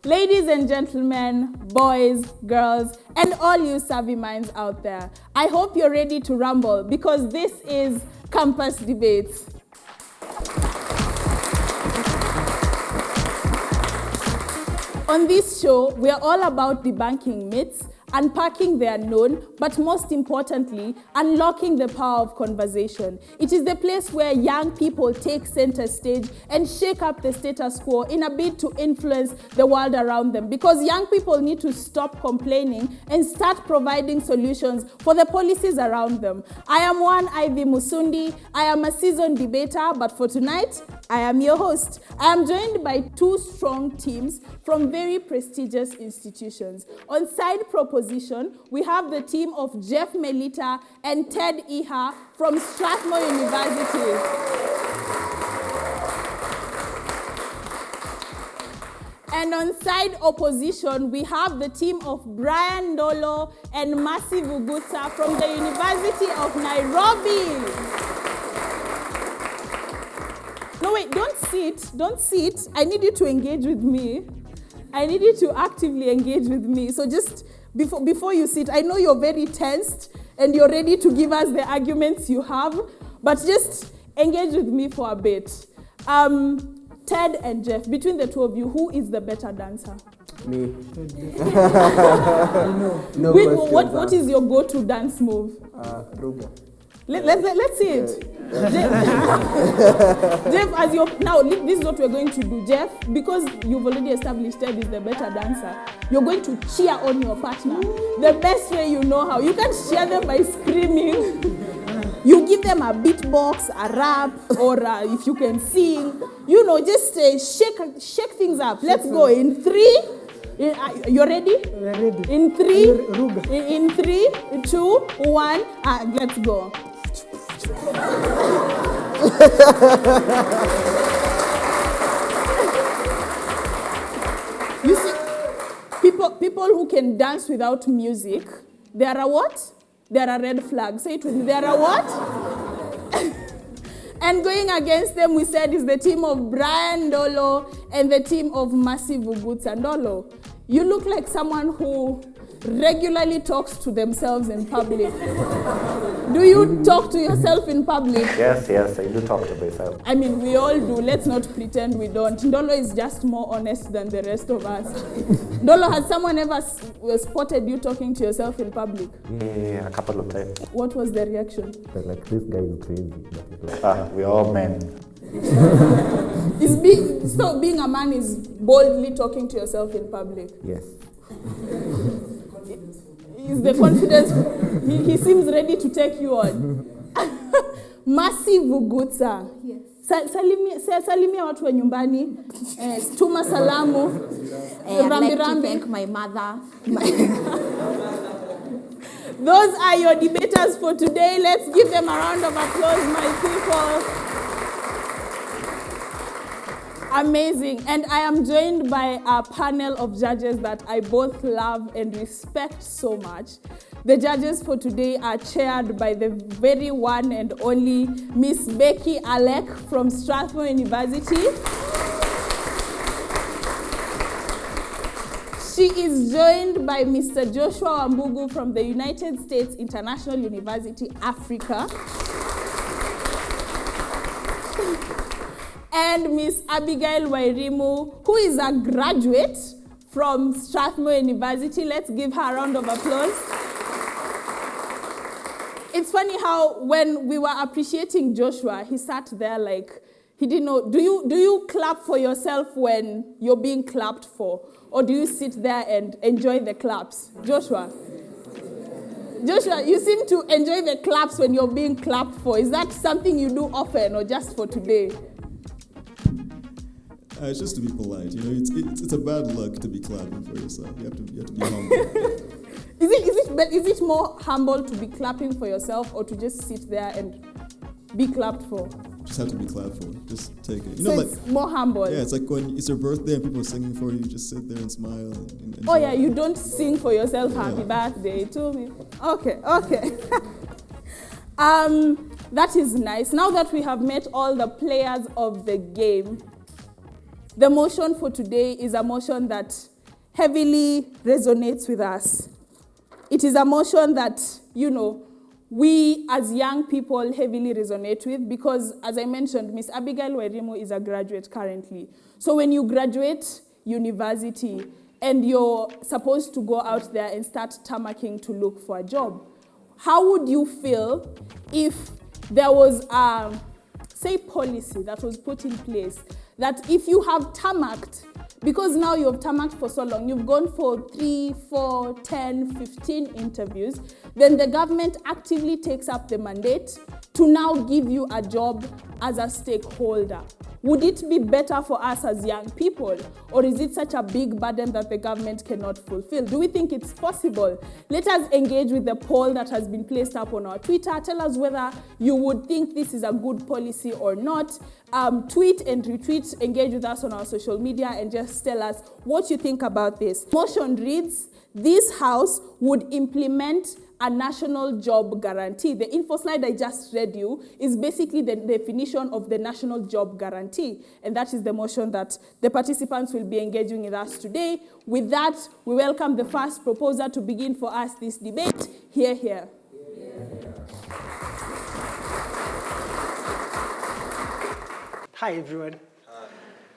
Ladies and gentlemen, boys, girls, and all you savvy minds out there, I hope you're ready to rumble because this is Campus Debates. On this show, we are all about debunking myths, unpacking the unknown, but most importantly, unlocking the power of conversation. It is the place where young people take center stage and shake up the status quo in a bid to influence the world around them. Because young people need to stop complaining and start providing solutions for the policies around them. I am one Ivy Musundi. I am a seasoned debater, but for tonight, I am your host. I am joined by two strong teams from very prestigious institutions. On side proposition, we have the team of Jeff Melita and Ted Iha from Strathmore University. And on side opposition, we have the team of Brian Ndolo and Mercy Vugutsa from the University of Nairobi. No, wait, don't sit. I need you to engage with me. I need you to actively engage with me. So just before you sit, I know you're very tensed and you're ready to give us the arguments you have, but just engage with me for a bit. Ted and Jeff, between the two of you, who is the better dancer? Me. No Wait, what is your go-to dance move? Ruga. Let's see it. Jeff, now this is what we're going to do. Jeff, because you've already established Ted is the better dancer, you're going to cheer on your partner the best way you know how. You can't cheer them by screaming. You give them a beatbox, a rap, or if you can sing, just shake things up. Let's go in 3. You're ready? We're ready. In 3, in 3, 2, 1, let's go. You see, people who can dance without music, there are what? There are red flags. Say it with me. There are what? And going against them, we said, is the team of Brian Ndolo and the team of Mercy Vugutsa. Ndolo, you look like someone who regularly talks to themselves in public. Do you talk to yourself in public? Yes, I do talk to myself. I mean, we all do. Let's not pretend we don't. Ndolo is just more honest than the rest of us. Ndolo, has someone ever spotted you talking to yourself in public? Yeah, a couple of times. What was the reaction? They're like, this guy is crazy. We're all men. So being a man is boldly talking to yourself in public? Yes. Is the confidence, he seems ready to take you on. Mercy Vugutsa. Yes. Salimia watu wa nyumbani. Tuma salamu. I'd like to thank my mother. Those are your debaters for today. Let's give them a round of applause, my people. Amazing. And I am joined by a panel of judges that I both love and respect so much. The judges for today are chaired by the very one and only Miss Becky Alec from Strathmore University. She is joined by Mr. Joshua Wambugu from the United States International University, Africa. And Miss Abigail Wairimu, who is a graduate from Strathmore University. Let's give her a round of applause. It's funny how when we were appreciating Joshua, he sat there like he didn't know. Do you clap for yourself when you're being clapped for? Or do you sit there and enjoy the claps? Joshua, you seem to enjoy the claps when you're being clapped for. Is that something you do often or just for today? It's just to be polite, it's a bad luck to be clapping for yourself. You have to be humble. is it more humble to be clapping for yourself or to just sit there and be clapped for? Just have to be clapped for. Just take it. You So know, it's more humble. yeah, it's like when it's your birthday and people are singing for you. You just sit there and smile. And Oh enjoy. yeah, you don't sing for yourself happy birthday to me. Okay. That is nice. Now that we have met all the players of the game, the motion for today is a motion that heavily resonates with us. It is a motion that, we as young people heavily resonate with because, as I mentioned, Miss Abigail Wairimu is a graduate currently. So when you graduate university and you're supposed to go out there and start tamarking to look for a job, how would you feel if there was a, policy that was put in place that if you have tamarked, because now you have tamarked for so long, you've gone for 3, 4, 10, 15 interviews, then the government actively takes up the mandate to now give you a job as a stakeholder. Would it be better for us as young people, or is it such a big burden that the government cannot fulfill? Do we think it's possible? Let us engage with the poll that has been placed up on our Twitter. Tell us whether you would think this is a good policy or not. Tweet and retweet, engage with us on our social media and just tell us what you think about this. Motion reads, this House would implement a national job guarantee. The info slide I just read you is basically the definition of the national job guarantee. And that is the motion that the participants will be engaging with us today. With that, we welcome the first proposer to begin for us this debate. Hear. Hi, everyone.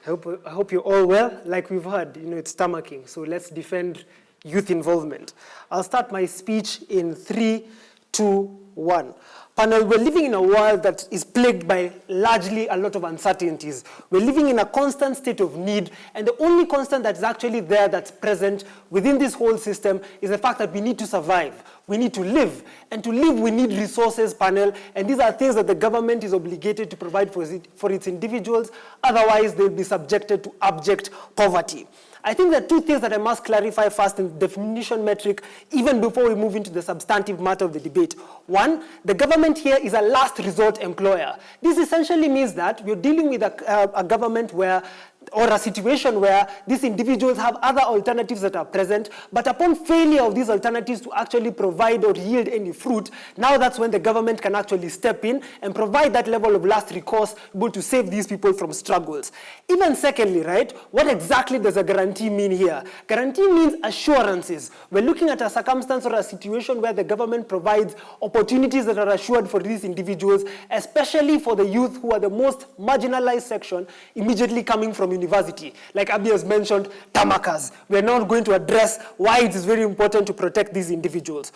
I hope you're all well. Like we've heard, it's tamarking, so let's defend youth involvement. I'll start my speech in 3, 2, 1. Panel, we're living in a world that is plagued by largely a lot of uncertainties. We're living in a constant state of need, and the only constant that's actually there that's present within this whole system is the fact that we need to survive. We need to live. And to live, we need resources, panel, and these are things that the government is obligated to provide for its individuals. Otherwise, they'll be subjected to abject poverty. I think there are two things that I must clarify first in the definition metric, even before we move into the substantive matter of the debate. One, the government here is a last resort employer. This essentially means that we're dealing with a government or a situation where these individuals have other alternatives that are present, but upon failure of these alternatives to actually provide or yield any fruit, now that's when the government can actually step in and provide that level of last recourse, able to save these people from struggles. Even secondly, right, what exactly does a guarantee mean here? Guarantee means assurances. We're looking at a circumstance or a situation where the government provides opportunities that are assured for these individuals, especially for the youth who are the most marginalized section immediately coming from university. Like Abby has mentioned, tamarkers. We're not going to address why it is very important to protect these individuals.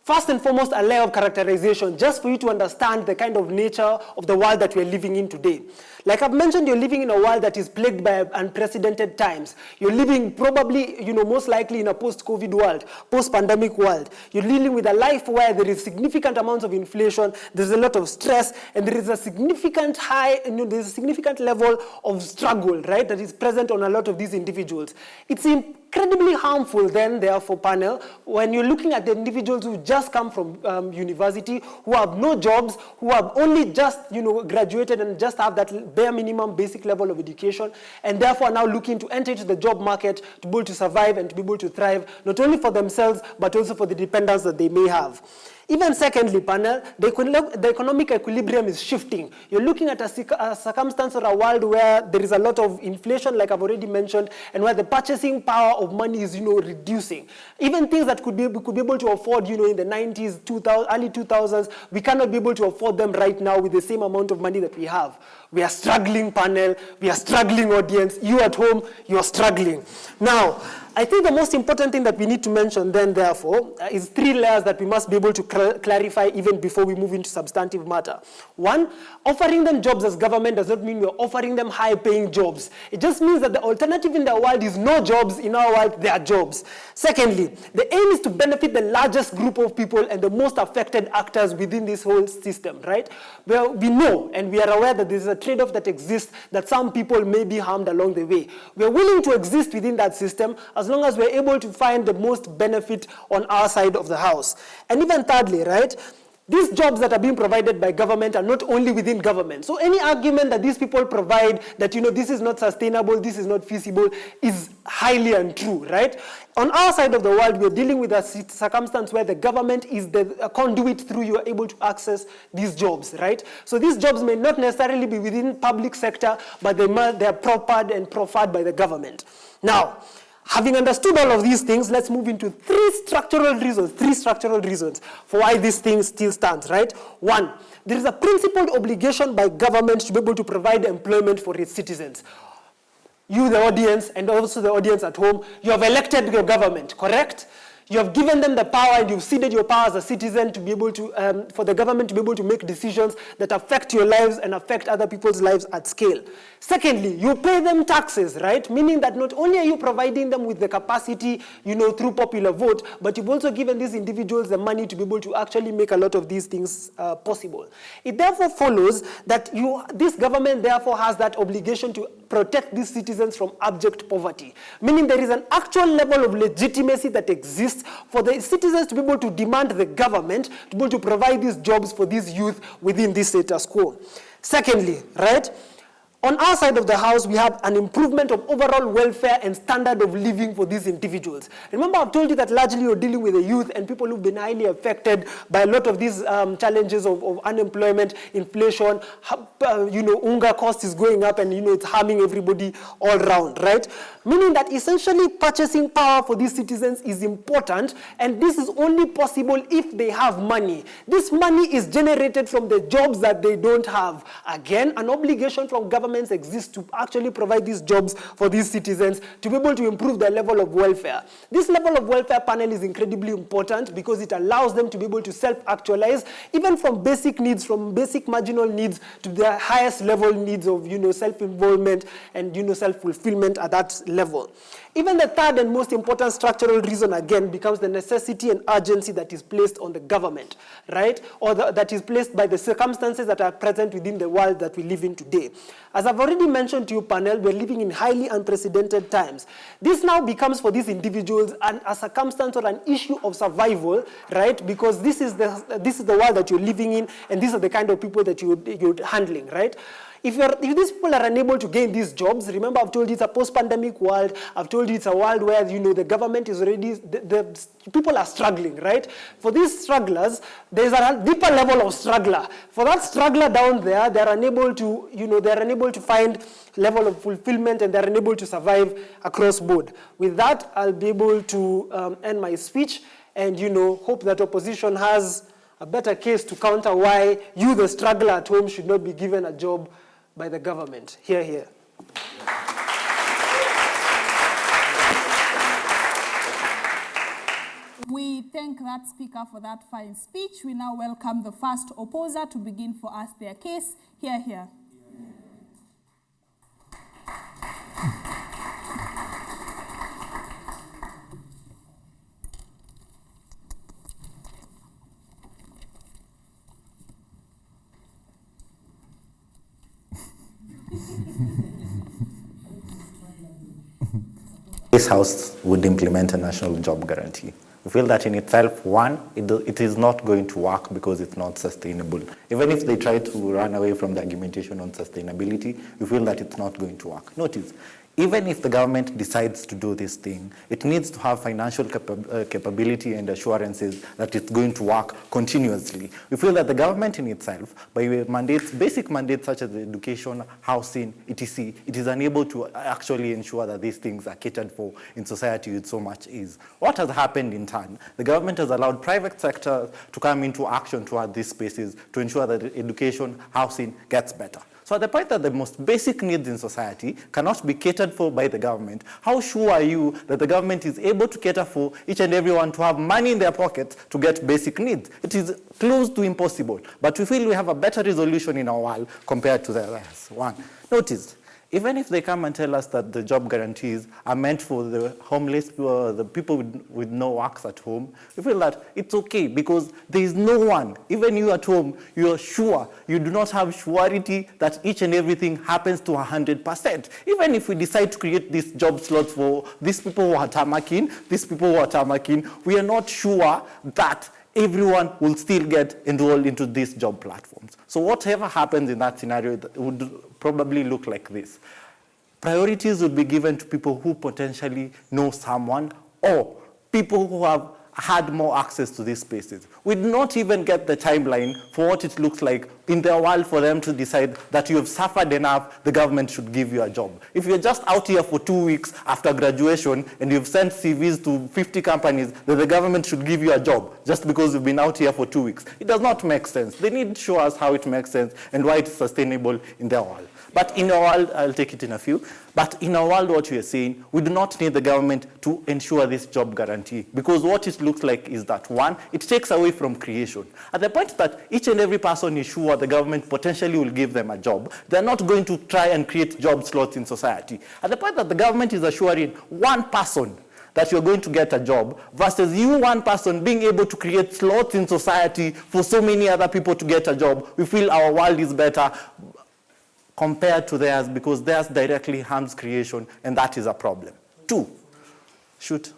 First and foremost, a layer of characterization, just for you to understand the kind of nature of the world that we're living in today. Like I've mentioned, you're living in a world that is plagued by unprecedented times. You're living probably, most likely in a post-COVID world, post-pandemic world. You're dealing with a life where there is significant amounts of inflation, there's a lot of stress, and there is a significant there's a significant level of struggle, right, that is present on a lot of these individuals. It's incredibly harmful then, therefore, panel, when you're looking at the individuals who just come from university, who have no jobs, who have only just, graduated and just have that bare minimum basic level of education, and therefore now looking to enter into the job market to be able to survive and to be able to thrive, not only for themselves, but also for the dependents that they may have. Even secondly, panel, the economic equilibrium is shifting. You're looking at a circumstance or a world where there is a lot of inflation, like I've already mentioned, and where the purchasing power of money is, reducing. Even things that we could be able to afford, in the 90s, 2000, early 2000s, we cannot be able to afford them right now with the same amount of money that we have. We are struggling, panel. We are struggling, audience. You at home, you are struggling. Now, I think the most important thing that we need to mention then, therefore, is 3 layers that we must be able to clarify even before we move into substantive matter. One, offering them jobs as government does not mean we're offering them high-paying jobs. It just means that the alternative in the world is no jobs. In our world, there are jobs. Secondly, the aim is to benefit the largest group of people and the most affected actors within this whole system, right? Where we know and we are aware that there's a trade-off that exists, that some people may be harmed along the way. We're willing to exist within that system as long as we're able to find the most benefit on our side of the house. And even thirdly, right, these jobs that are being provided by government are not only within government. So any argument that these people provide that, this is not sustainable, this is not feasible, is highly untrue, right? On our side of the world, we're dealing with a circumstance where the government is the conduit through you are able to access these jobs, right? So these jobs may not necessarily be within public sector, but they are proffered and proffered by the government. Now, having understood all of these things, let's move into three structural reasons for why this thing still stands, right? One, there is a principled obligation by government to be able to provide employment for its citizens. You, the audience, and also the audience at home, you have elected your government, correct? You have given them the power and you've ceded your power as a citizen to be able to, for the government to be able to make decisions that affect your lives and affect other people's lives at scale. Secondly, you pay them taxes, right? Meaning that not only are you providing them with the capacity, through popular vote, but you've also given these individuals the money to be able to actually make a lot of these things possible. It therefore follows that this government therefore has that obligation to protect these citizens from abject poverty. Meaning there is an actual level of legitimacy that exists for the citizens to be able to demand the government to be able to provide these jobs for these youth within this status quo. Secondly, right, on our side of the house, we have an improvement of overall welfare and standard of living for these individuals. Remember, I've told you that largely you're dealing with the youth and people who've been highly affected by a lot of these challenges of unemployment, inflation, hunger cost is going up and, it's harming everybody all around, right? Meaning that essentially purchasing power for these citizens is important, and this is only possible if they have money. This money is generated from the jobs that they don't have. Again, an obligation from governments exists to actually provide these jobs for these citizens to be able to improve their level of welfare. This level of welfare panel is incredibly important because it allows them to be able to self-actualize, even from basic needs, from basic marginal needs to their highest level needs of, self-involvement and, self-fulfillment at that level. Even the third and most important structural reason, again, becomes the necessity and urgency that is placed on the government, right? Or that is placed by the circumstances that are present within the world that we live in today. As I've already mentioned to you, panel, we're living in highly unprecedented times. This now becomes for these individuals a circumstance or an issue of survival, right? Because this is the world that you're living in, and these are the kind of people that you're handling, right? If these people are unable to gain these jobs, remember I've told you it's a post-pandemic world. I've told you it's a world where, the government is already, the people are struggling, right? For these strugglers, there's a deeper level of struggler. For that struggler down there, they're unable to find level of fulfillment and they're unable to survive across board. With that, I'll be able to end my speech and, hope that opposition has a better case to counter why you, the struggler at home, should not be given a job by the government. Hear, hear. We thank that speaker for that fine speech. We now welcome the first opposer to begin for us their case. Hear, hear. This House would implement a national job guarantee. We feel that in itself, one, it is not going to work because it's not sustainable. Even if they try to run away from the argumentation on sustainability, we feel that it's not going to work. Notice, even if the government decides to do this thing, it needs to have financial capability and assurances that it's going to work continuously. We feel that the government in itself, by mandates, basic mandates such as education, housing, etc., it is unable to actually ensure that these things are catered for in society with so much ease. What has happened in turn? The government has allowed private sector to come into action toward these spaces to ensure that education, housing gets better. So at the point that the most basic needs in society cannot be catered for by the government, how sure are you that the government is able to cater for each and everyone to have money in their pockets to get basic needs? It is close to impossible. But we feel we have a better resolution in our world compared to the others. One, notice, Even if they come and tell us that the job guarantees are meant for the homeless, the people with no works at home, we feel that it's okay because there is no one, even you at home, you are sure, you do not have surety that each and everything happens to 100%. Even if we decide to create these job slots for these people who are tarmacking, we are not sure that everyone will still get enrolled into these job platforms. So whatever happens in that scenario would probably look like this. Priorities would be given to people who potentially know someone or people who have had more access to these spaces. We do not even get the timeline for what it looks like in their world for them to decide that you have suffered enough, the government should give you a job. If you're just out here for 2 weeks after graduation and you've sent CVs to 50 companies, then the government should give you a job just because you've been out here for 2 weeks. It does not make sense. They need to show us how it makes sense and why it's sustainable in their world. But in our world, I'll take it in a few, but in our world, what we are saying, we do not need the government to ensure this job guarantee because what it looks like is that, one, it takes away from creation. At the point that each and every person is sure the government potentially will give them a job, they're not going to try and create job slots in society. At the point that the government is assuring one person that you're going to get a job versus you, one person, being able to create slots in society for so many other people to get a job, we feel our world is better compared to theirs because theirs directly harms creation, and that is a problem. 2, shoot.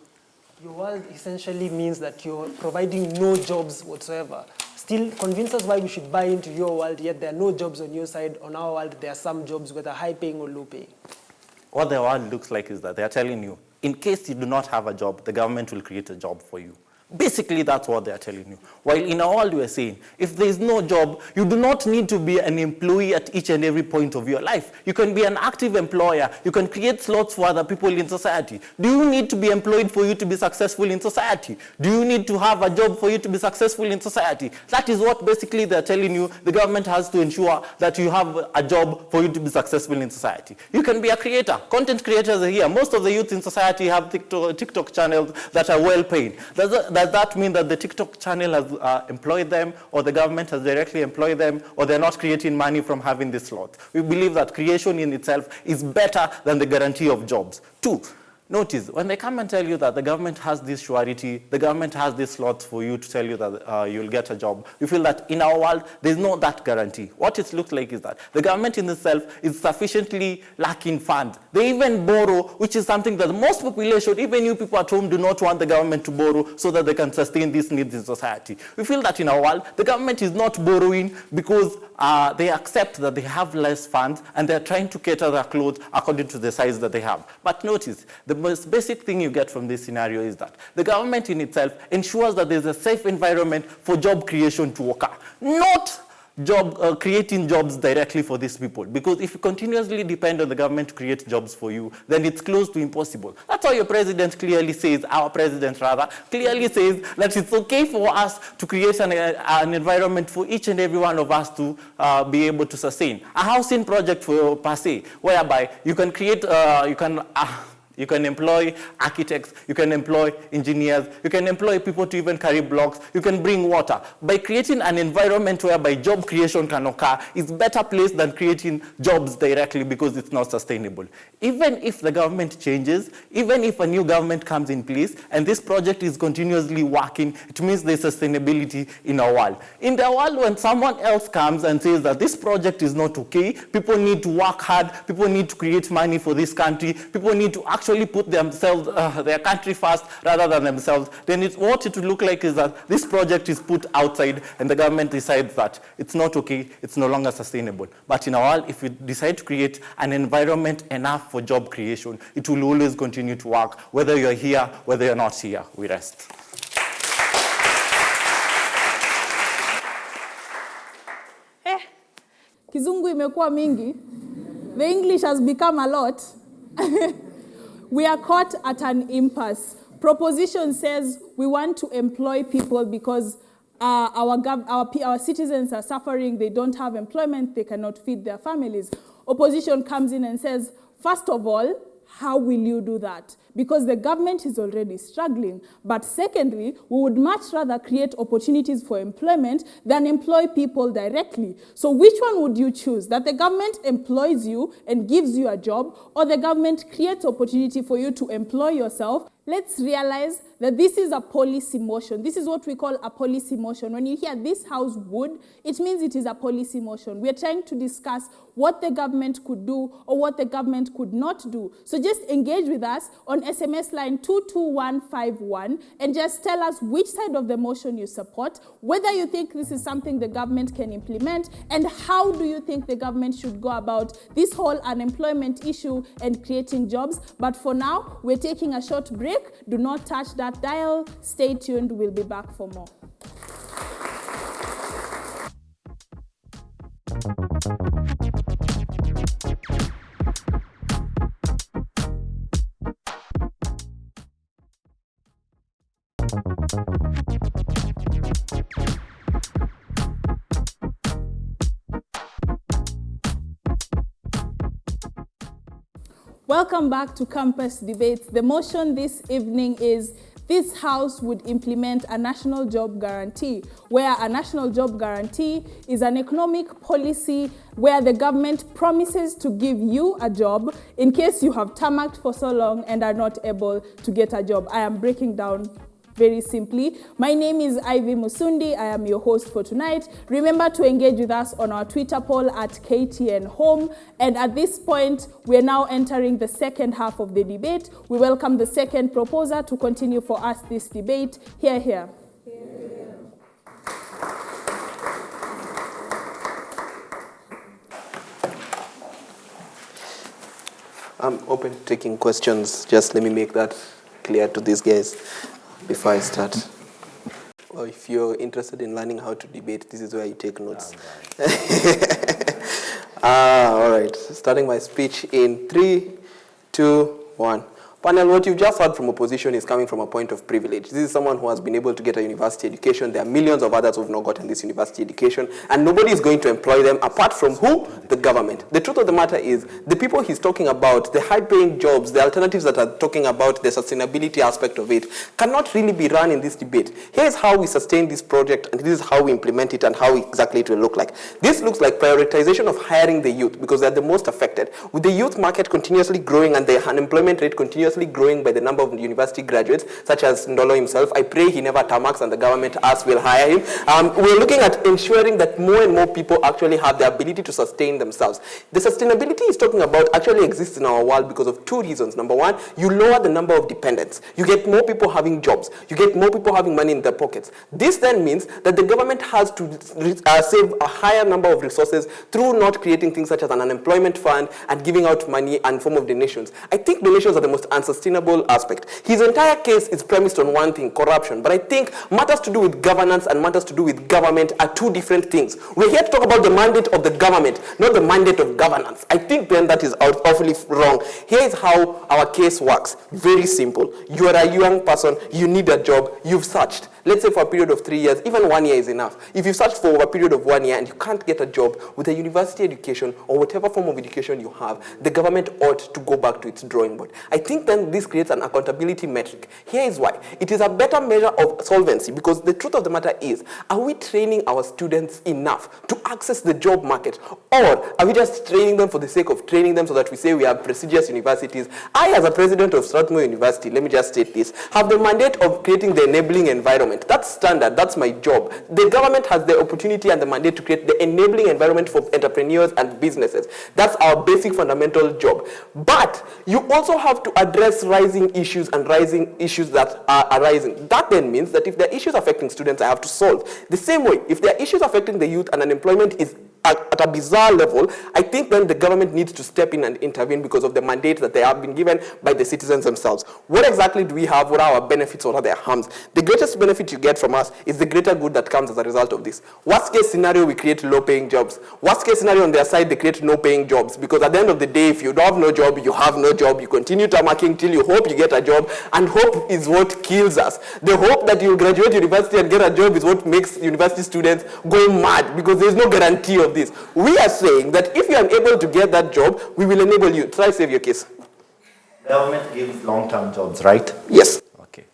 Your world essentially means that you're providing no jobs whatsoever. Still, convince us why we should buy into your world, yet there are no jobs on your side. On our world, there are some jobs, whether high-paying or low-paying. What the world looks like is that they're telling you, in case you do not have a job, the government will create a job for you. Basically, that's what they're telling you. While in our world, we're saying, if there is no job, you do not need to be an employee at each and every point of your life. You can be an active employer. You can create slots for other people in society. Do you need to be employed for you to be successful in society? Do you need to have a job for you to be successful in society? That is what basically they're telling you. The government has to ensure that you have a job for you to be successful in society. You can be a creator. Content creators are here. Most of the youth in society have TikTok channels that are well paid. Does that mean that the TikTok channel has employed them, or the government has directly employed them, or they're not creating money from having this slot? We believe that creation in itself is better than the guarantee of jobs. 2, notice, when they come and tell you that the government has this surety, the government has this slot for you to tell you that you'll get a job, we feel that in our world, there's no that guarantee. What it looks like is that the government in itself is sufficiently lacking funds. They even borrow, which is something that most population, even you people at home, do not want the government to borrow so that they can sustain these needs in society. We feel that in our world, the government is not borrowing because they accept that they have less funds and they're trying to cater their clothes according to the size that they have. But notice, the most basic thing you get from this scenario is that the government in itself ensures that there's a safe environment for job creation to occur, not creating jobs directly for these people. Because if you continuously depend on the government to create jobs for you, then it's close to impossible. That's why your president clearly says, our president rather, clearly says that it's okay for us to create an environment for each and every one of us to be able to sustain. A housing project for per se, whereby you can create, you can employ architects, you can employ engineers, you can employ people to even carry blocks, you can bring water. By creating an environment whereby job creation can occur, it's better placed than creating jobs directly because it's not sustainable. Even if the government changes, even if a new government comes in place, and this project is continuously working, it means there's sustainability in our world. In the world, when someone else comes and says that this project is not okay, people need to work hard, people need to create money for this country, people need to actually put themselves, their country first rather than themselves, then what it will look like is that this project is put outside and the government decides that it's not okay, it's no longer sustainable. But in our world, if we decide to create an environment enough for job creation, it will always continue to work, whether you're here, whether you're not here. We rest. Kizungu imekuwa mingi. The English has become a lot. We are caught at an impasse. Proposition says we want to employ people because our citizens are suffering, they don't have employment, they cannot feed their families. Opposition comes in and says, first of all, How will you do that? Because the government is already struggling. But secondly, we would much rather create opportunities for employment than employ people directly. So which one would you choose? That the government employs you and gives you a job, or the government creates opportunity for you to employ yourself? Let's realize that this is a policy motion. This is what we call a policy motion. When you hear this House would, it means it is a policy motion. We're trying to discuss what the government could do or what the government could not do. So just engage with us on SMS line 22151 and just tell us which side of the motion you support, whether you think this is something the government can implement, and how do you think the government should go about this whole unemployment issue and creating jobs. But for now, we're taking a short break. Do not touch that dial. Stay tuned. We'll be back for more. Welcome back to Campus Debates. The motion this evening is this House would implement a national job guarantee, where a national job guarantee is an economic policy where the government promises to give you a job in case you have tarmacked for so long and are not able to get a job. I am breaking down very simply. My name is Ivy Musundi. I am your host for tonight. Remember to engage with us on our Twitter poll at KTN Home. And at this point, we are now entering the second half of the debate. We welcome the second proposer to continue for us this debate. Hear, hear. I'm open to taking questions. Just let me make that clear to these guys before I start. Well, if you're interested in learning how to debate, this is where you take notes. All right. Starting my speech in 3, 2, 1. Panel, what you've just heard from opposition is coming from a point of privilege. This is someone who has been able to get a university education. There are millions of others who have not gotten this university education, and nobody is going to employ them apart from who? The government. The truth of the matter is, the people he's talking about, the high-paying jobs, the alternatives that are talking about, the sustainability aspect of it, cannot really be run in this debate. Here's how we sustain this project, and this is how we implement it, and how exactly it will look like. This looks like prioritization of hiring the youth, because they're the most affected. With the youth market continuously growing and the unemployment rate continuously growing by the number of university graduates, such as Ndolo himself, I pray he never tarmacks and the government us will hire him. We're looking at ensuring that more and more people actually have the ability to sustain themselves. The sustainability he's talking about actually exists in our world because of two reasons. Number one, you lower the number of dependents. You get more people having jobs. You get more people having money in their pockets. This then means that the government has to save a higher number of resources through not creating things such as an unemployment fund and giving out money and form of donations. I think donations are the most unsustainable aspect. His entire case is premised on one thing, corruption. But I think matters to do with governance and matters to do with government are two different things. We're here to talk about the mandate of the government, not the mandate of governance. I think then that is awfully wrong. Here is how our case works. Very simple. You are a young person, you need a job, you've searched. Let's say for a period of 3 years, even 1 year is enough. If you search for a period of 1 year and you can't get a job with a university education or whatever form of education you have, the government ought to go back to its drawing board. I think then this creates an accountability metric. Here is why. It is a better measure of solvency, because the truth of the matter is, are we training our students enough to access the job market? Or are we just training them for the sake of training them so that we say we have prestigious universities? I, as a president of Strathmore University, let me just state this, have the mandate of creating the enabling environment. That's standard. That's my job. The government has the opportunity and the mandate to create the enabling environment for entrepreneurs and businesses. That's our basic fundamental job. But you also have to address rising issues and rising issues that are arising. That then means that if there are issues affecting students, I have to solve. The same way, if there are issues affecting the youth and unemployment is at a bizarre level, I think then the government needs to step in and intervene because of the mandate that they have been given by the citizens themselves. What exactly do we have? What are our benefits? What are their harms? The greatest benefit you get from us is the greater good that comes as a result of this. Worst case scenario, we create low-paying jobs. Worst case scenario on their side, they create no-paying jobs, because at the end of the day, if you don't have no job, you have no job. You continue tarmacking till you hope you get a job, and hope is what kills us. The hope that you'll graduate university and get a job is what makes university students going mad, because there's no guarantee of this. We are saying that if you are able to get that job, we will enable you. Try save your case. Government gives long-term jobs, right? Yes. Okay.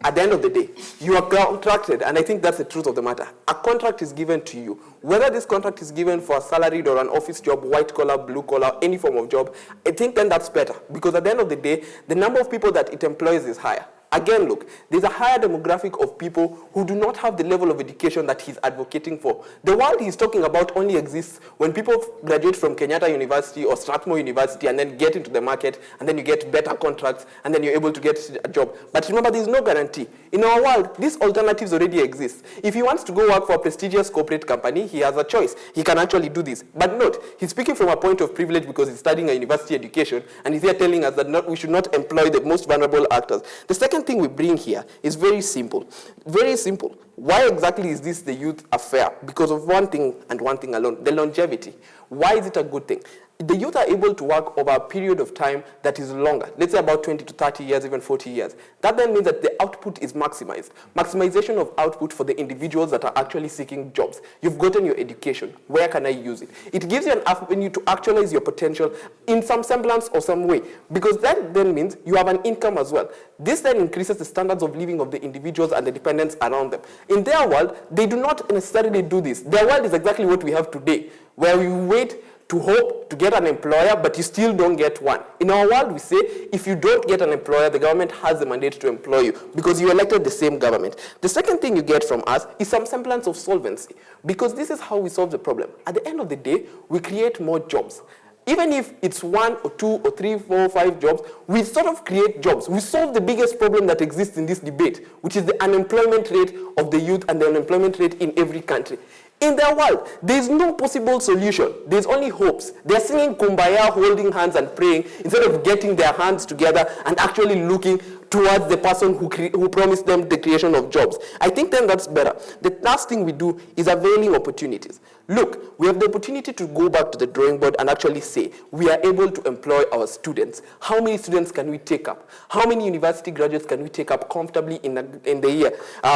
At the end of the day, you are contracted, and I think that's the truth of the matter. A contract is given to you. Whether this contract is given for a salaried or an office job, white collar, blue collar, any form of job, I think then that's better. Because at the end of the day, the number of people that it employs is higher. Again, look, there's a higher demographic of people who do not have the level of education that he's advocating for. The world he's talking about only exists when people graduate from Kenyatta University or Strathmore University and then get into the market, and then you get better contracts, and then you're able to get a job. But remember, there's no guarantee. In our world, these alternatives already exist. If he wants to go work for a prestigious corporate company, he has a choice. He can actually do this. But note, he's speaking from a point of privilege because he's studying a university education, and he's here telling us that we should not employ the most vulnerable actors. The second thing we bring here is very simple. Very simple. Why exactly is this the youth affair? Because of one thing and one thing alone, the longevity. Why is it a good thing? The youth are able to work over a period of time that is longer, let's say about 20 to 30 years, even 40 years. That then means that the output is maximized. Maximization of output for the individuals that are actually seeking jobs. You've gotten your education. Where can I use it? It gives you an avenue to actualize your potential in some semblance or some way, because that then means you have an income as well. This then increases the standards of living of the individuals and the dependents around them. In their world, they do not necessarily do this. Their world is exactly what we have today, where we wait to hope to get an employer, but you still don't get one. In our world, we say, if you don't get an employer, the government has the mandate to employ you because you elected the same government. The second thing you get from us is some semblance of solvency, because this is how we solve the problem. At the end of the day, we create more jobs. Even if it's 1 or 2 or 3, 4, 5 jobs, we sort of create jobs. We solve the biggest problem that exists in this debate, which is the unemployment rate of the youth and the unemployment rate in every country. In their world, there is no possible solution. There's only hopes. They're singing Kumbaya, holding hands and praying, instead of getting their hands together and actually looking towards the person who promised them the creation of jobs. I think then that's better. The last thing we do is availing opportunities. Look, we have the opportunity to go back to the drawing board and actually say, we are able to employ our students. How many students can we take up? How many university graduates can we take up comfortably in the year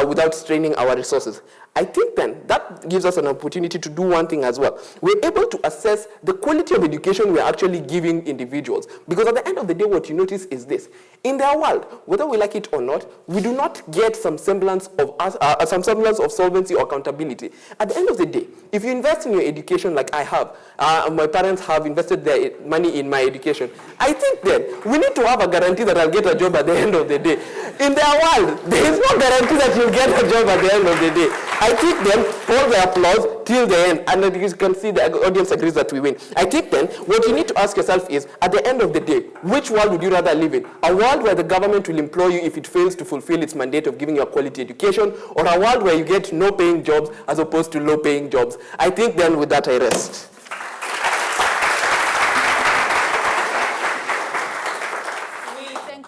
without straining our resources? I think then that gives us an opportunity to do one thing as well. We're able to assess the quality of education we're actually giving individuals. Because at the end of the day, what you notice is this. In their world, whether we like it or not, we do not get some semblance of solvency or accountability. At the end of the day, if you invest in your education like I have, my parents have invested their money in my education, I think then we need to have a guarantee that I'll get a job at the end of the day. In their world, there is no guarantee that you'll get a job at the end of the day. I think then, hold the applause till the end, and then you can see the audience agrees that we win. I think then, what you need to ask yourself is, at the end of the day, which world would you rather live in? A world where the government will employ you if it fails to fulfill its mandate of giving you a quality education, or a world where you get no paying jobs as opposed to low paying jobs? I think then with that I rest.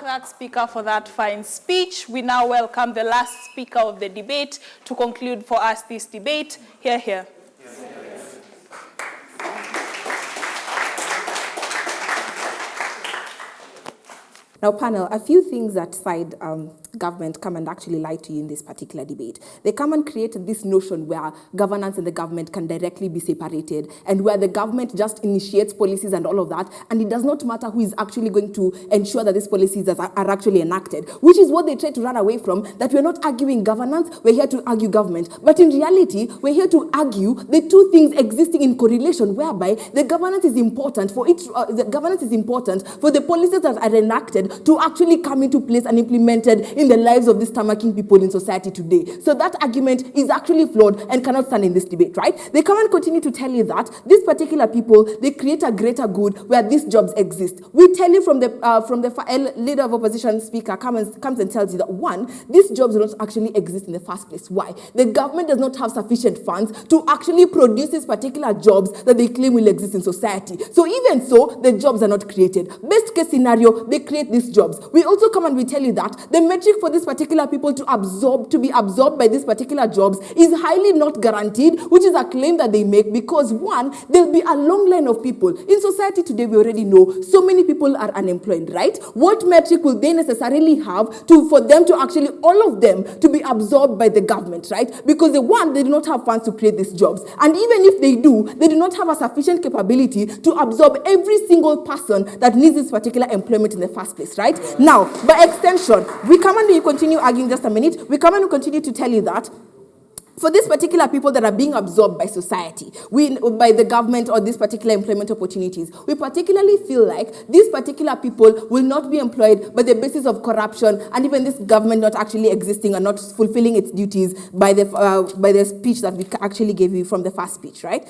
That speaker for that fine speech. We now welcome the last speaker of the debate to conclude for us this debate. Hear, hear. Now, panel, a few things that side government come and actually lie to you in this particular debate. They come and create this notion where governance and the government can directly be separated, and where the government just initiates policies and all of that, and it does not matter who is actually going to ensure that these policies are actually enacted, which is what they try to run away from, that we're not arguing governance, we're here to argue government. But in reality, we're here to argue the two things existing in correlation, whereby the governance is important for the policies that are enacted to actually come into place and implemented in the lives of these stomaching people in society today. So that argument is actually flawed and cannot stand in this debate, right? They come and continue to tell you that these particular people, they create a greater good where these jobs exist. We tell you from the leader of opposition speaker comes and tells you that, one, these jobs do not actually exist in the first place. Why? The government does not have sufficient funds to actually produce these particular jobs that they claim will exist in society. So even so, the jobs are not created. Best case scenario, they create these jobs. We also come and we tell you that the metric for these particular people to be absorbed by these particular jobs is highly not guaranteed, which is a claim that they make because, one, there'll be a long line of people. In society today, we already know so many people are unemployed, right? What metric will they necessarily have for them to actually, all of them, to be absorbed by the government, right? Because they do not have funds to create these jobs. And even if they do not have a sufficient capability to absorb every single person that needs this particular employment in the first place, right? Now, by extension, we come and we continue arguing just a minute. We come and we continue to tell you that for these particular people that are being absorbed by society, by the government or these particular employment opportunities, we particularly feel like these particular people will not be employed by the basis of corruption and even this government not actually existing and not fulfilling its duties by the speech that we actually gave you from the first speech, right?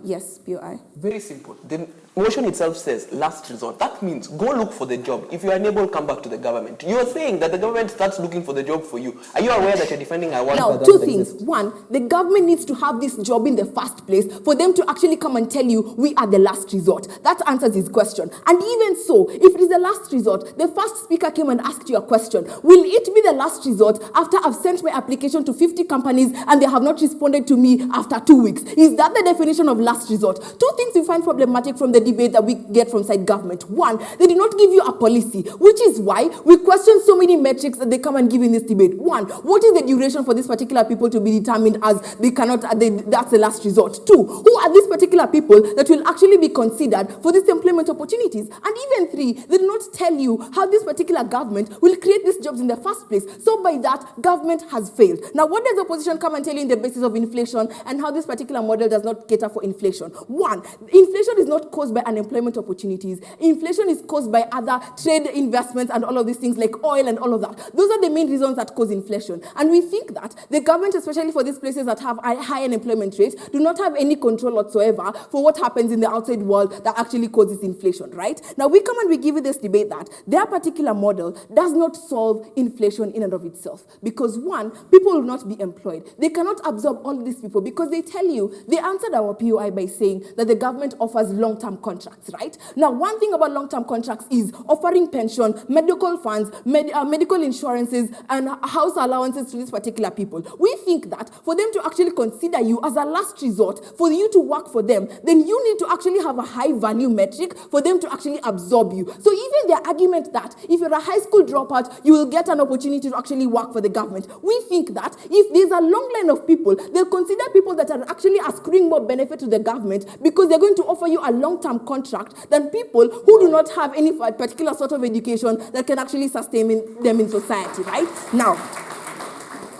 Yes, POI. Very simple. The motion itself says last resort. That means go look for the job. If you are unable, come back to the government. You are saying that the government starts looking for the job for you. Are you aware that you're defending a one? Now, two things. One, the government needs to have this job in the first place for them to actually come and tell you we are the last resort. That answers his question. And even so, if it is the last resort, the first speaker came and asked you a question. Will it be the last resort after I've sent my application to 50 companies and they have not responded to me after 2 weeks? Is that the definition of last resort? Two things we find problematic from the debate that we get from side government. One, they did not give you a policy, which is why we question so many metrics that they come and give in this debate. One, what is the duration for these particular people to be determined as that's the last resort? Two, who are these particular people that will actually be considered for these employment opportunities? And even three, they do not tell you how this particular government will create these jobs in the first place. So by that, government has failed. Now, what does the opposition come and tell you in the basis of inflation and how this particular model does not cater for inflation? One, inflation is not caused by unemployment opportunities. Inflation is caused by other trade investments and all of these things like oil and all of that. Those are the main reasons that cause inflation. And we think that the government, especially for these places that have a high unemployment rates, do not have any control whatsoever for what happens in the outside world that actually causes inflation, right? Now, we come and we give you this debate that their particular model does not solve inflation in and of itself. Because one, people will not be employed. They cannot absorb all of these people because they tell you, they answered our POI by saying that the government offers long-term contracts, right? Now, one thing about long-term contracts is offering pension, medical funds, medical insurances, and house allowances to these particular people. We think that for them to actually consider you as a last resort, for you to work for them, then you need to actually have a high value metric for them to actually absorb you. So even their argument that if you're a high school dropout, you will get an opportunity to actually work for the government. We think that if there's a long line of people, they'll consider people that are actually accruing more benefit to the government because they're going to offer you a long-term contract than people who do not have any particular sort of education that can actually sustain them in society, right? Now,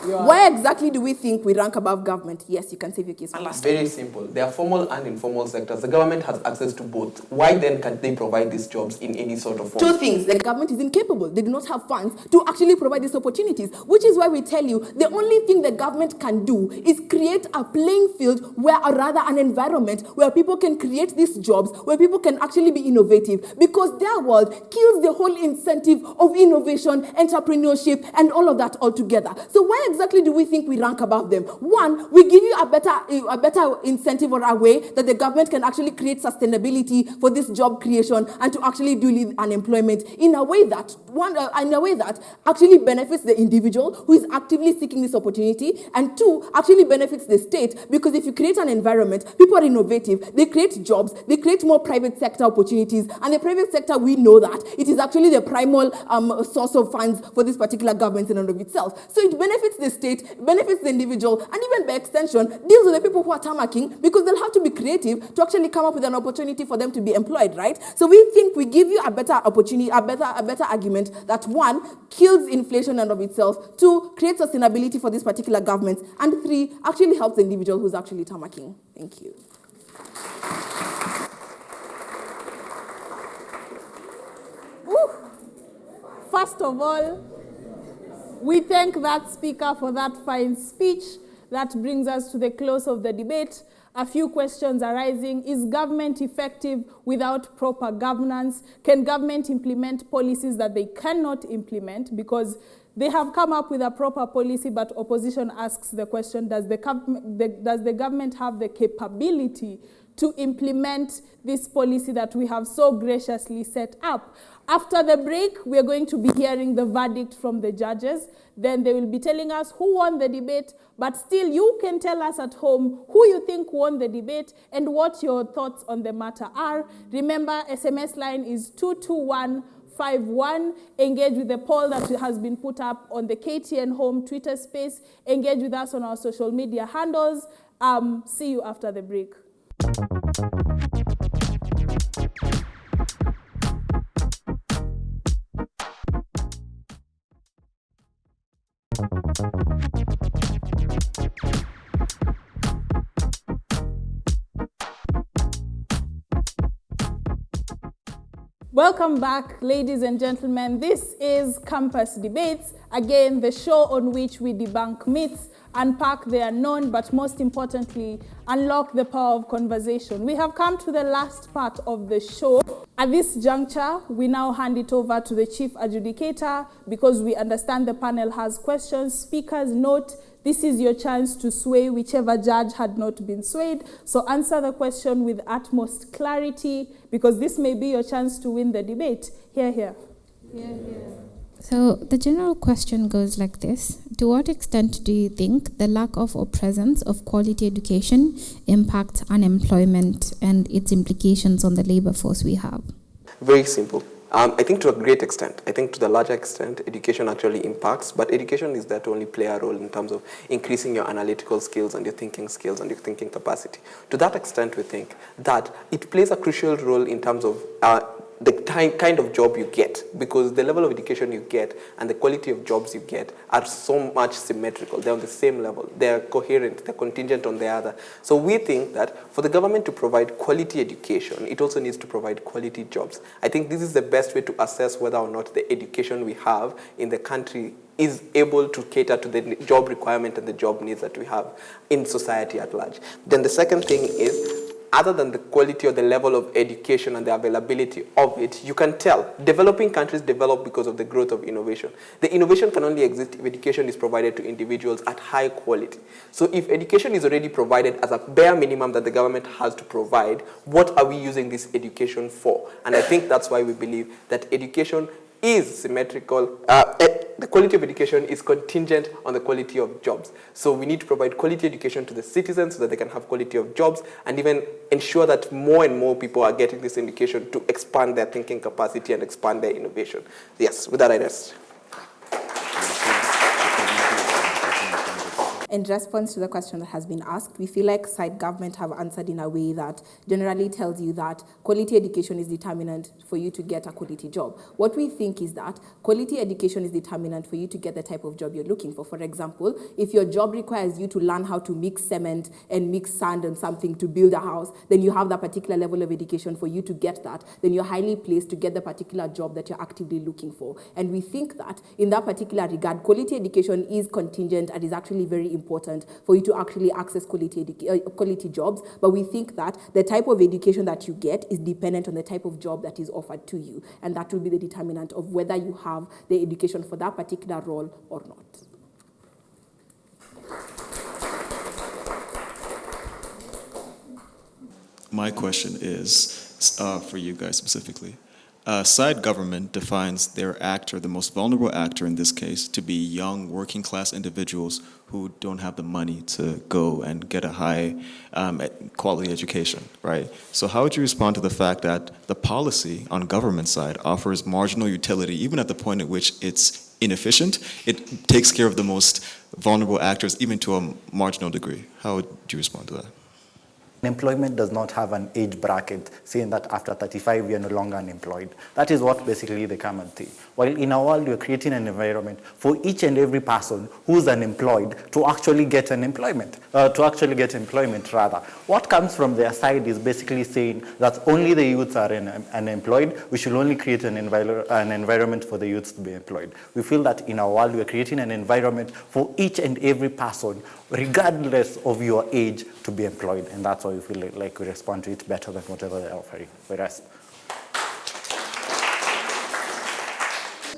why exactly do we think we rank above government? Yes, you can save your case. Very simple. There are formal and informal sectors. The government has access to both. Why then can't they provide these jobs in any sort of form? Two things. The government is incapable. They do not have funds to actually provide these opportunities, which is why we tell you the only thing the government can do is create a playing field or rather an environment where people can create these jobs, where people can actually be innovative, because their world kills the whole incentive of innovation, entrepreneurship, and all of that altogether. So why exactly do we think we rank above them? One, we give you a better incentive or a way that the government can actually create sustainability for this job creation and to actually do unemployment in a way that actually benefits the individual who is actively seeking this opportunity, and two, actually benefits the state, because if you create an environment, people are innovative, they create jobs, they create more private sector opportunities, and the private sector, we know that it is actually the primal source of funds for this particular government in and of itself. So it benefits the state, benefits the individual, and even by extension, deals with the people who are tarmacking, because they'll have to be creative to actually come up with an opportunity for them to be employed, right? So we think we give you a better opportunity, a better argument that one, kills inflation in and of itself, two, creates sustainability for this particular government, and three, actually helps the individual who's actually tarmacking. Thank you. First of all, we thank that speaker for that fine speech. That brings us to the close of the debate. A few questions arising. Is government effective without proper governance? Can government implement policies that they cannot implement because they have come up with a proper policy, but opposition asks the question, does the government have the capability to implement this policy that we have so graciously set up. After the break, we are going to be hearing the verdict from the judges. Then they will be telling us who won the debate, but still you can tell us at home who you think won the debate and what your thoughts on the matter are. Remember, SMS line is 22151. Engage with the poll that has been put up on the KTN Home Twitter space. Engage with us on our social media handles. See you after the break. Welcome back, ladies and gentlemen. This is Campus Debates, again, the show on which we debunk myths, unpack the unknown, but most importantly, unlock the power of conversation. We have come to the last part of the show. At this juncture, we now hand it over to the Chief Adjudicator because we understand the panel has questions. Speakers, note, this is your chance to sway whichever judge had not been swayed. So answer the question with utmost clarity because this may be your chance to win the debate. Hear, hear. Hear, hear. So the general question goes like this. To what extent do you think the lack of or presence of quality education impacts unemployment and its implications on the labor force we have? Very simple. I think to a great extent, I think to the larger extent, education actually impacts, but education is there to only play a role in terms of increasing your analytical skills and your thinking skills and your thinking capacity. To that extent, we think that it plays a crucial role in terms of the kind of job you get, because the level of education you get and the quality of jobs you get are so much symmetrical. They're on the same level. They're coherent. They're contingent on the other. So we think that for the government to provide quality education, it also needs to provide quality jobs. I think this is the best way to assess whether or not the education we have in the country is able to cater to the job requirement and the job needs that we have in society at large. Then the second thing is, other than the quality or the level of education and the availability of it, you can tell developing countries develop because of the growth of innovation. The innovation can only exist if education is provided to individuals at high quality. So if education is already provided as a bare minimum that the government has to provide, what are we using this education for? And I think that's why we believe that education is symmetrical. The quality of education is contingent on the quality of jobs. So we need to provide quality education to the citizens so that they can have quality of jobs and even ensure that more and more people are getting this education to expand their thinking capacity and expand their innovation. Yes, with that I rest. In response to the question that has been asked, we feel like side government have answered in a way that generally tells you that quality education is determinant for you to get a quality job. What we think is that quality education is determinant for you to get the type of job you're looking for. For example, if your job requires you to learn how to mix cement and mix sand and something to build a house, then you have that particular level of education for you to get that, then you're highly placed to get the particular job that you're actively looking for. And we think that in that particular regard, quality education is contingent and is actually very important for you to actually access quality jobs, but we think that the type of education that you get is dependent on the type of job that is offered to you, and that will be the determinant of whether you have the education for that particular role or not. My question is for you guys specifically. Side government defines their actor, the most vulnerable actor in this case, to be young working class individuals who don't have the money to go and get a high quality education, right? So how would you respond to the fact that the policy on government side offers marginal utility, even at the point at which it's inefficient? It takes care of the most vulnerable actors, even to a marginal degree. How would you respond to that? Employment does not have an age bracket saying that after 35 you're no longer unemployed. That is what basically they come and say. While in our world we're creating an environment for each and every person who's unemployed to actually get employment. What comes from their side is basically saying that only the youths are unemployed. We should only create an environment for the youths to be employed. We feel that in our world we're creating an environment for each and every person, regardless of your age, to be employed, and that's why we feel like we respond to it better than whatever they're offering. Whereas,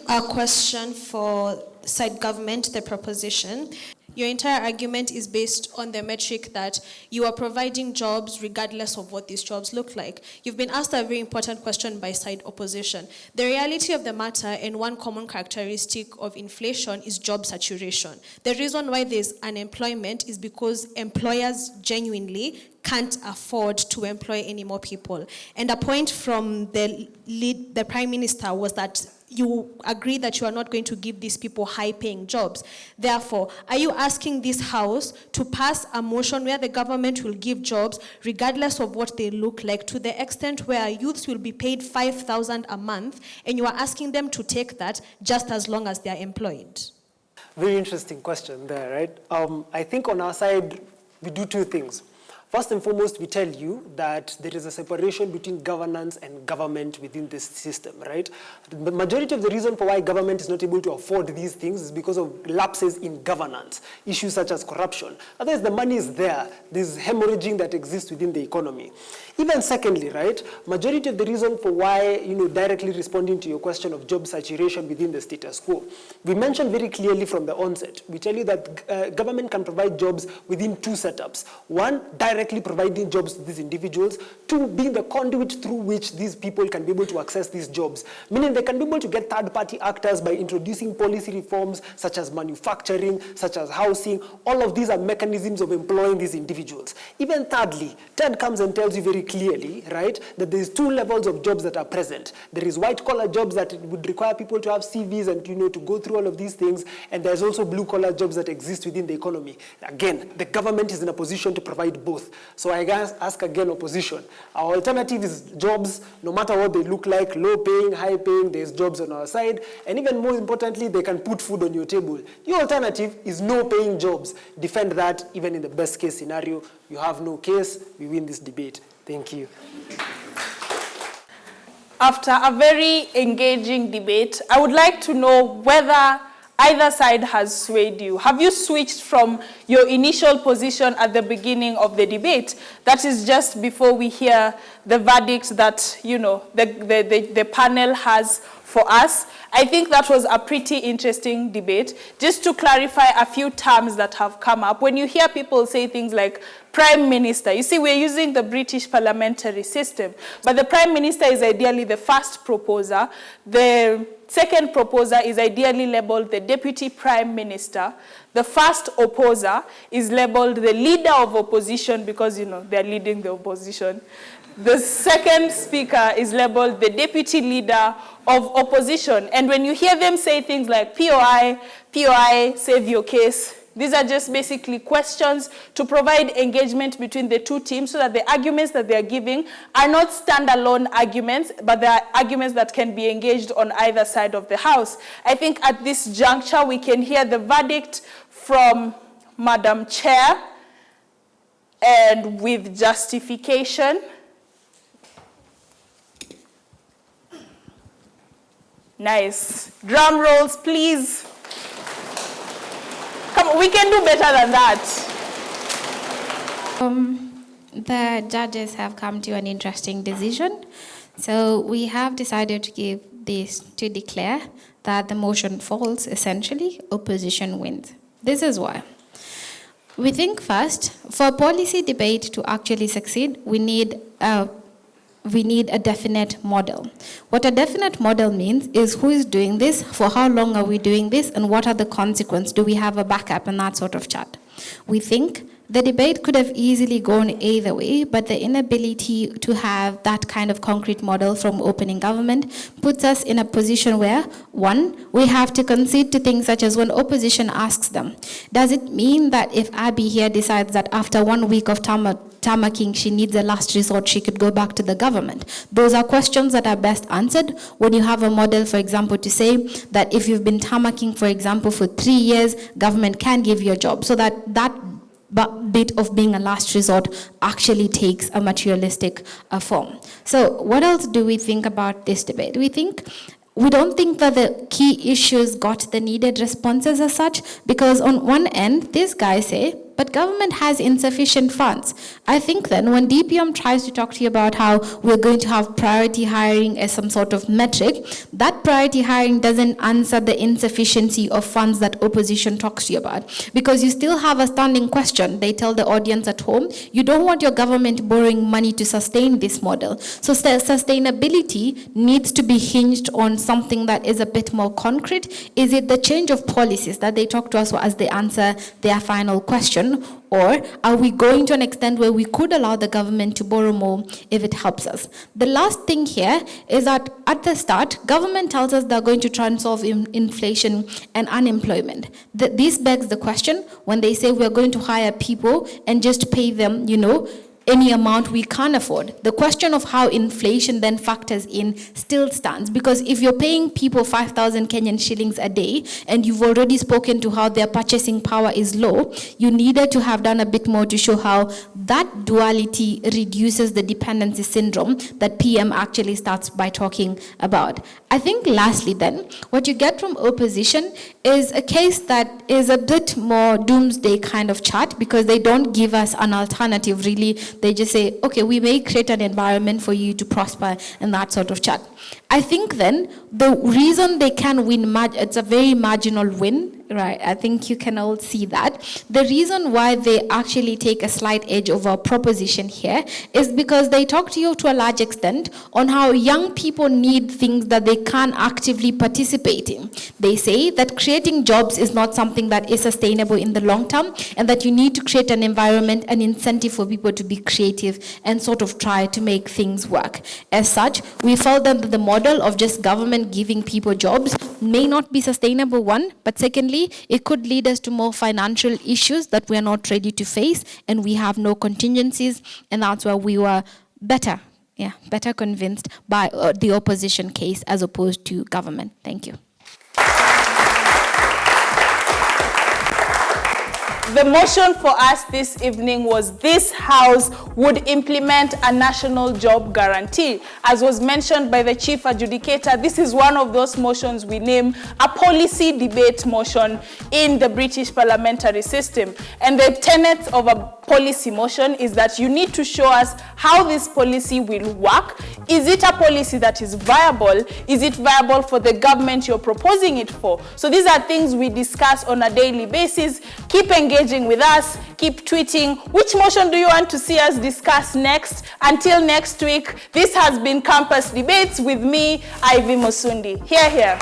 a question for side government, the proposition. Your entire argument is based on the metric that you are providing jobs regardless of what these jobs look like. You've been asked a very important question by side opposition. The reality of the matter and one common characteristic of inflation is job saturation. The reason why there's unemployment is because employers genuinely can't afford to employ any more people. And a point from the Prime Minister was that you agree that you are not going to give these people high-paying jobs. Therefore, are you asking this House to pass a motion where the government will give jobs regardless of what they look like, to the extent where youths will be paid 5,000 a month, and you are asking them to take that just as long as they are employed? Very interesting question there, right? I think on our side, we do two things. First and foremost, we tell you that there is a separation between governance and government within this system, right? The majority of the reason for why government is not able to afford these things is because of lapses in governance, issues such as corruption. Otherwise, the money is there. There's hemorrhaging that exists within the economy. Even secondly, right, majority of the reason for why, directly responding to your question of job saturation within the status quo, we mentioned very clearly from the onset, we tell you that government can provide jobs within two setups. One, directly providing jobs to these individuals. Two, being the conduit through which these people can be able to access these jobs. Meaning they can be able to get third-party actors by introducing policy reforms such as manufacturing, such as housing. All of these are mechanisms of employing these individuals. Even thirdly, Ted comes and tells you very clearly, right, that there's two levels of jobs that are present. There is white-collar jobs that would require people to have CVs and, to go through all of these things. And there's also blue-collar jobs that exist within the economy. Again, the government is in a position to provide both. So I ask again opposition. Our alternative is jobs, no matter what they look like, low-paying, high-paying, there's jobs on our side. And even more importantly, they can put food on your table. Your alternative is no-paying jobs. Defend that, even in the best-case scenario. You have no case, we win this debate. Thank you. After a very engaging debate, I would like to know whether either side has swayed you. Have you switched from your initial position at the beginning of the debate? That is just before we hear the verdict that, the panel has for us. I think that was a pretty interesting debate. Just to clarify a few terms that have come up, when you hear people say things like Prime Minister, you see, we're using the British parliamentary system, but the Prime Minister is ideally the first proposer. The second proposer is ideally labeled the Deputy Prime Minister. The first opposer is labeled the Leader of Opposition because, they're leading the opposition. The second speaker is labeled the Deputy Leader of Opposition. And when you hear them say things like POI, save your case, these are just basically questions to provide engagement between the two teams so that the arguments that they are giving are not standalone arguments, but they are arguments that can be engaged on either side of the House. I think at this juncture, we can hear the verdict from Madam Chair, and with justification. Nice. Drum rolls, please. Come on, we can do better than that. The judges have come to an interesting decision. So we have decided to declare that the motion falls, essentially, opposition wins. This is why. We think first, for a policy debate to actually succeed, we need a definite model. What a definite model means is who is doing this, for how long are we doing this, and what are the consequences? Do we have a backup and that sort of chat? We think the debate could have easily gone either way, but the inability to have that kind of concrete model from opening government puts us in a position where, one, we have to concede to things such as when opposition asks them, does it mean that if Abby here decides that after 1 week of tarmacking, she needs a last resort, she could go back to the government? Those are questions that are best answered when you have a model, for example, to say that if you've been tarmacking, for example, for 3 years, government can give you a job. So that bit of being a last resort actually takes a materialistic form. So what else do we think about this debate? We don't think that the key issues got the needed responses as such, because on one end, these guys say, but government has insufficient funds. I think then when DPM tries to talk to you about how we're going to have priority hiring as some sort of metric, that priority hiring doesn't answer the insufficiency of funds that opposition talks to you about. Because you still have a standing question. They tell the audience at home, you don't want your government borrowing money to sustain this model. So sustainability needs to be hinged on something that is a bit more concrete. Is it the change of policies that they talk to us as they answer their final question? Or are we going to an extent where we could allow the government to borrow more if it helps us? The last thing here is that at the start, government tells us they're going to try and solve inflation and unemployment. This begs the question when they say we're going to hire people and just pay them, any amount we can't afford. The question of how inflation then factors in still stands, because if you're paying people 5,000 Kenyan shillings a day and you've already spoken to how their purchasing power is low, you needed to have done a bit more to show how that duality reduces the dependency syndrome that PM actually starts by talking about. I think lastly then, what you get from opposition is a case that is a bit more doomsday kind of chat, because they don't give us an alternative really. They just say, okay, we may create an environment for you to prosper and that sort of chat. I think then the reason they can win, it's a very marginal win, right? I think you can all see that. The reason why they actually take a slight edge over proposition here is because they talk to you to a large extent on how young people need things that they can't actively participate in. They say that creating jobs is not something that is sustainable in the long term, and that you need to create an environment, an incentive for people to be creative and sort of try to make things work. As such, we felt that the model of just government giving people jobs may not be sustainable, one, but secondly, it could lead us to more financial issues that we are not ready to face, and we have no contingencies, and that's why we were better convinced by the opposition case as opposed to government. Thank you. The motion for us this evening was this House would implement a national job guarantee. As was mentioned by the Chief Adjudicator, this is one of those motions we name a policy debate motion in the British parliamentary system. And the tenet of a policy motion is that you need to show us how this policy will work. Is it a policy that is viable? Is it viable for the government you're proposing it for? So these are things we discuss on a daily basis. Keep engaging with us, keep tweeting. Which motion do you want to see us discuss next? Until next week, this has been Campus Debates with me, Ivy Musundi. Hear, hear.